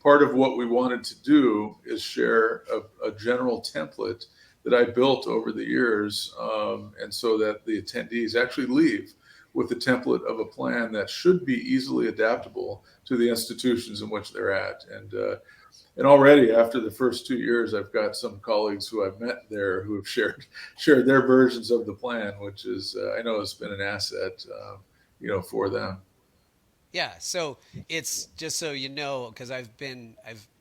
part of what we wanted to do is share a general template that I built over the years, and so that the attendees actually leave with a template of a plan that should be easily adaptable to the institutions in which they're at. And already after the first 2 years, I've got some colleagues who I've met there who have shared their versions of the plan, which is I know has been an asset, for them. Yeah, so it's just so you know, because I've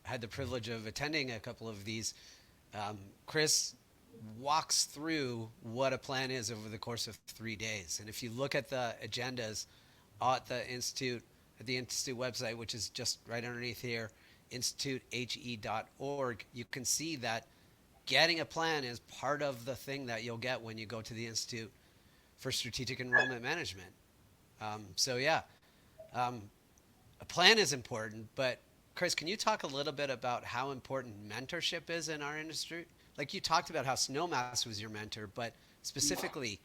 had the privilege of attending a couple of these. Chris walks through what a plan is over the course of 3 days, and if you look at the agendas at the institute website, which is just right underneath here, institutehe.org, you can see that getting a plan is part of the thing that you'll get when you go to the Institute for Strategic Enrollment Management. So yeah, um, a plan is important, but Chris, can you talk a little bit about how important mentorship is in our industry? Like you talked about how Snowmass was your mentor, but specifically,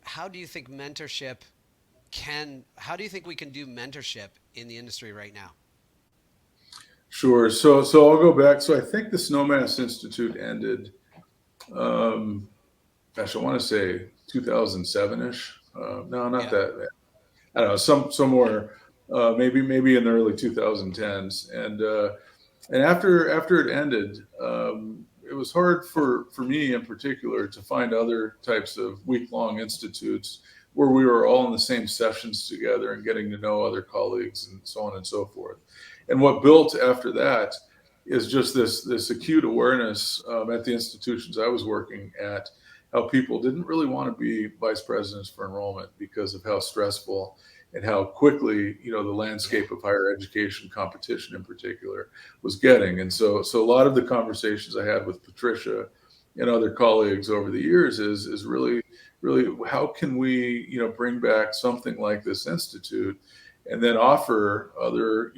how do you think how do you think we can do mentorship in the industry right now? Sure. So I'll go back. So I think the Snowmass Institute ended, um, gosh, I want to say 2007-ish. No, not Yeah. that. I don't know, somewhere, maybe in the early 2010s. And after it ended, it was hard for me in particular to find other types of week-long institutes where we were all in the same sessions together and getting to know other colleagues and so on and so forth. And what built after that is just this acute awareness, at the institutions I was working at, how people didn't really want to be vice presidents for enrollment because of how stressful and how quickly, the Yeah. landscape of higher education competition in particular was getting. And so a lot of the conversations I had with Patricia and other colleagues over the years is really how can we, bring back something like this institute and then offer other,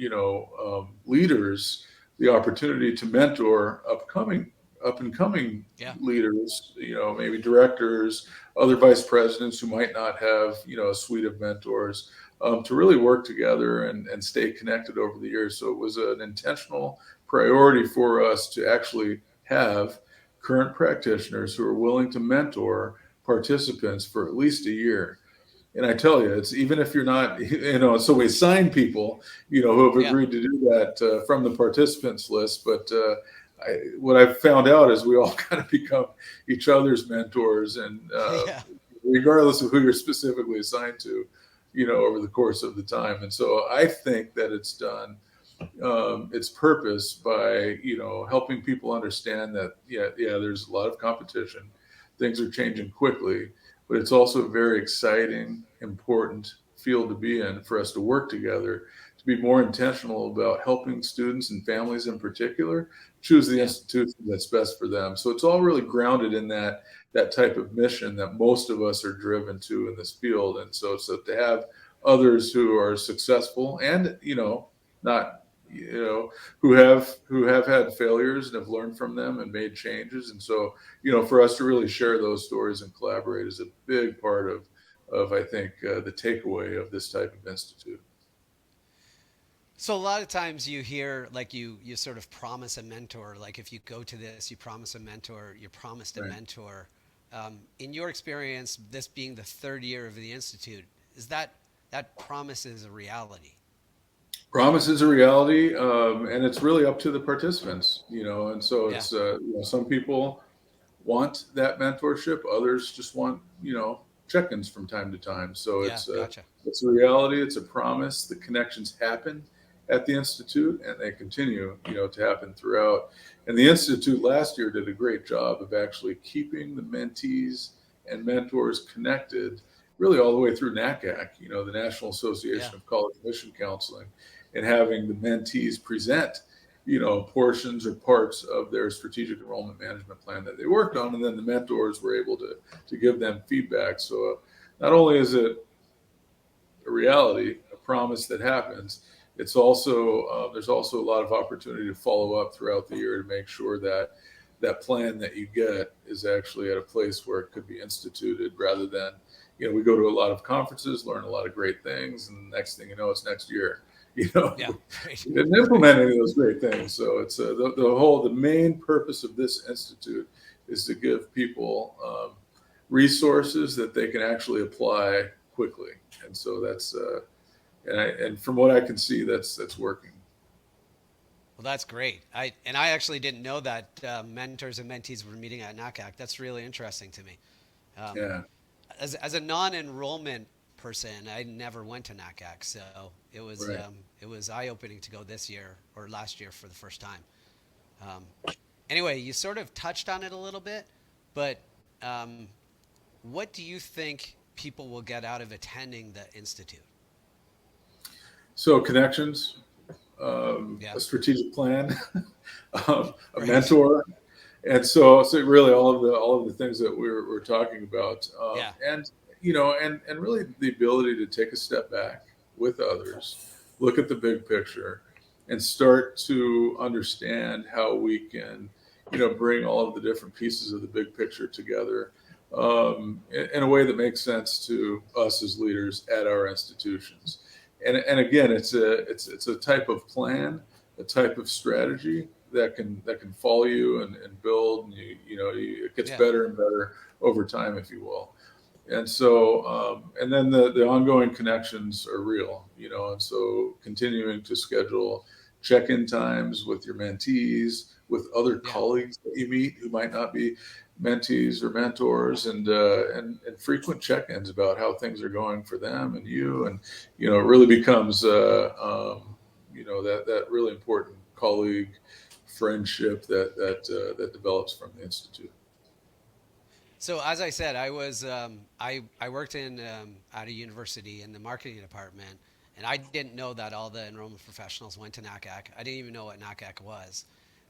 leaders the opportunity to mentor up and coming Yeah. leaders, maybe directors, other vice presidents who might not have, a suite of mentors, to really work together and stay connected over the years. So it was an intentional priority for us to actually have current practitioners who are willing to mentor participants for at least a year. And I tell you, it's even if you're not, so we assign people, who have Yeah. agreed to do that, from the participants list. But what I've found out is we all kind of become each other's mentors, and Yeah. regardless of who you're specifically assigned to, over the course of the time. And so I think that it's done, its purpose by, helping people understand that, yeah, there's a lot of competition, things are changing quickly, but it's also a very exciting, important field to be in for us to work together, to be more intentional about helping students and families in particular choose the Yeah. institution that's best for them. So it's all really grounded in that type of mission that most of us are driven to in this field. And so to have others who are successful and, not, who have had failures and have learned from them and made changes. And so, for us to really share those stories and collaborate is a big part of I think, the takeaway of this type of institute. So a lot of times you hear like you sort of promise a mentor. Like if you go to this, you promise a mentor. You're promised a Right. mentor. In your experience, this being the third year of the institute, is that promise is a reality? Promise is a reality, and it's really up to the participants, and so Yeah. it's, some people want that mentorship, others just want, check-ins from time to time. So Yeah. Gotcha. it's a reality, it's a promise. The connections happen at the institute, and they continue, to happen throughout. And the institute last year did a great job of actually keeping the mentees and mentors connected, really all the way through NACAC, the National Yeah. Association of College Admission Counseling, and having the mentees present, portions or parts of their strategic enrollment management plan that they worked on, and then the mentors were able to give them feedback. So not only is it a reality, a promise that happens, it's also, there's also a lot of opportunity to follow up throughout the year to make sure that that plan that you get is actually at a place where it could be instituted, rather than, we go to a lot of conferences, learn a lot of great things, and the next thing you know, it's next year. you know, Yeah. Right. we didn't Right. implement any of those great things. So it's the main purpose of this institute is to give people resources that they can actually apply quickly. And so that's and from what I can see, that's working. Well, that's great. I actually didn't know that mentors and mentees were meeting at NACAC. That's really interesting to me. Um, Yeah, as a non-enrollment person, I never went to NACAC, so right. it was eye-opening to go this year or last year for the first time. Um, anyway, you sort of touched on it a little bit, but um, what do you think people will get out of attending the institute? So connections, Yeah. a strategic plan, a Right. mentor, and so really all of the things that we're talking about, Yeah. and and really the ability to take a step back with others, look at the big picture, and start to understand how we can bring all of the different pieces of the big picture together in a way that makes sense to us as leaders at our institutions. And again, it's a type of plan, a type of strategy that can follow you and build, and it gets Yeah. better and better over time, if you will. And so and then the ongoing connections are real, and so continuing to schedule check-in times with your mentees, with other Yeah. colleagues that you meet who might not be mentees or mentors, and frequent check-ins about how things are going for them and you, and it really becomes that really important colleague friendship that develops from the institute. So as I said, I worked in at a university in the marketing department, and I didn't know that all the enrollment professionals went to NACAC. I didn't even know what NACAC was.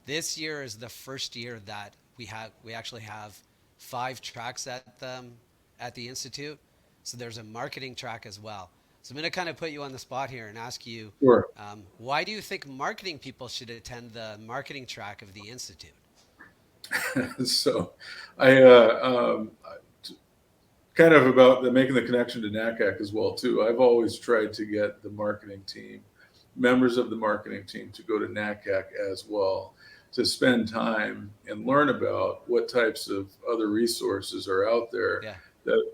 This year is the first year that we actually have 5 tracks at the institute. So there's a marketing track as well. So I'm going to kind of put you on the spot here and ask you, Sure. why do you think marketing people should attend the marketing track of the institute? So I kind of about making the connection to NACAC as well too. I've always tried to get the marketing team, members of the marketing team, to go to NACAC as well, to spend time and learn about what types of other resources are out there Yeah.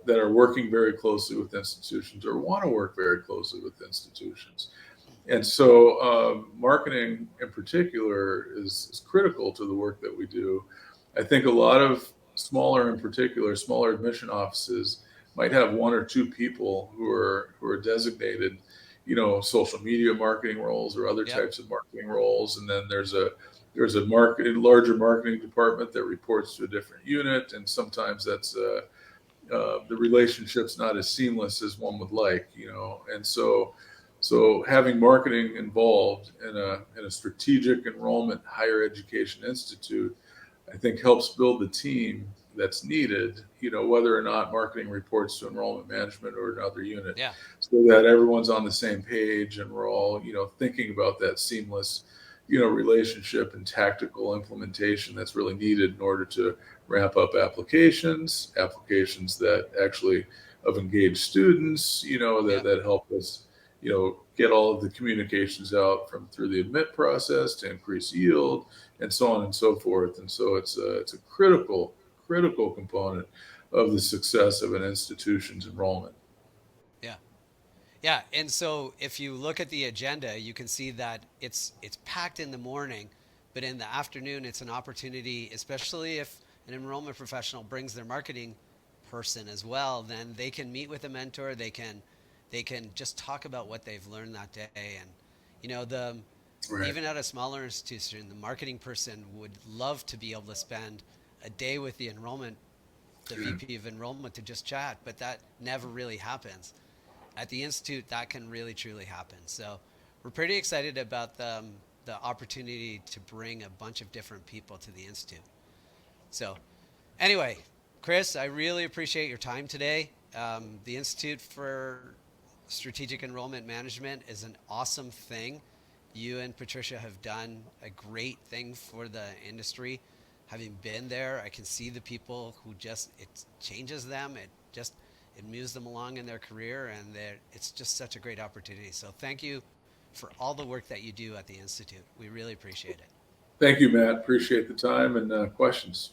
that are working very closely with institutions or want to work very closely with institutions. And so, marketing in particular is critical to the work that we do. I think a lot of smaller, in particular, smaller admission offices might have one or two people who are designated, social media marketing roles or other Yep. types of marketing roles, and then there's a larger marketing department that reports to a different unit, and sometimes that's the relationship's not as seamless as one would like, and so having marketing involved in a strategic enrollment higher education institute, I think helps build the team that's needed, whether or not marketing reports to enrollment management or another unit, Yeah. so that everyone's on the same page and we're all, thinking about that seamless, relationship and tactical implementation that's really needed in order to ramp up applications that actually of engaged students, that, Yep. that help us, get all of the communications out from through the admit process to increase yield and so on and so forth. And so it's a critical component of the success of an institution's enrollment. Yeah. Yeah, and so if you look at the agenda, you can see that it's packed in the morning, but in the afternoon it's an opportunity, especially if an enrollment professional brings their marketing person as well, then they can meet with a mentor, they can just talk about what they've learned that day. And the Right. even at a smaller institution, the marketing person would love to be able to spend a day with the Yeah. VP of enrollment to just chat, but that never really happens at the institute. That can really truly happen. So we're pretty excited about the opportunity to bring a bunch of different people to the institute. So anyway, Chris, I really appreciate your time today. The Institute for Strategic Enrollment Management is an awesome thing. You and Patricia have done a great thing for the industry. Having been there, I can see the people who just it changes them. It moves them along in their career, and it's just such a great opportunity. So thank you for all the work that you do at the Institute. We really appreciate it. Thank you, Matt. Appreciate the time and questions.